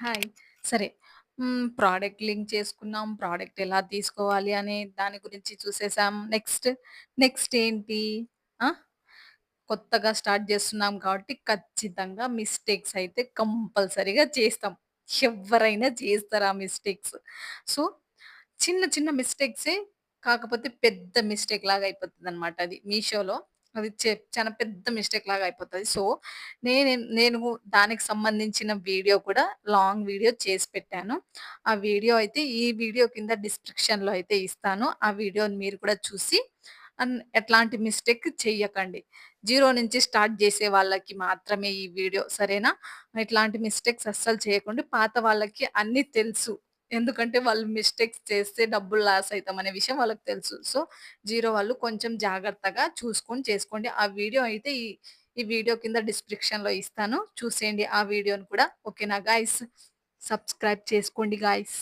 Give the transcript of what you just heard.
Hi. సరే. Product link చేసుకున్నాం. Product ఎలా తీసుకోవాలి అనే దాని గురించి చూసేసాం. నెక్స్ట్ ఏంటి? ఆ! కొత్తగా స్టార్ట్ చేస్తున్నాం కాబట్టి ఖచ్చితంగా మిస్టేక్స్ అయితే కంపల్సరీగా చేస్తాం. ఎవ్వరైనా చేస్తారు ఆ మిస్టేక్స్. సో, చిన్న చిన్న మిస్టేక్సే కాకపోతే పెద్ద మిస్టేక్ లాగా అయిపోతదనమాట అది మీషోలో. అది చాలా పెద్ద మిస్టేక్ లాగా అయిపోతది. సో, నేను దానికి సంబంధించిన వీడియో కూడా లాంగ్ వీడియో చేసి పెట్టాను. ఆ వీడియో అయితే ఈ వీడియో కింద డిస్క్రిప్షన్‌లో అయితే ఇస్తాను. ఆ వీడియోని మీరు కూడా చూసి ఎట్లాంటి మిస్టేక్ చెయ్యకండి. జీరో నుంచి స్టార్ట్ జేసే వాళ్ళకి మాత్రమే ఈ వీడియో సరేనా? ఇట్లాంటి మిస్టేక్స్ అస్సలు చేయకండి. పాత వాళ్ళకి అన్నీ తెలుసు. ఎందుకంటే వాళ్ళు మిస్టేక్స్ చేస్తే డబ్బులు లాస్ అయితామనే విషయం వాళ్ళకి తెలుసు. సో, జీరో వాళ్ళు కొంచెం జాగ్రత్తగా చూసుకొని చేసుకోండి. ఆ వీడియో అయితే ఈ వీడియో కింద డిస్క్రిప్షన్‌లో ఇస్తాను. చూసేయండి ఆ వీడియోని కూడా. ఓకేనా గైస్? సబ్స్క్రైబ్ చేసుకోండి గైస్.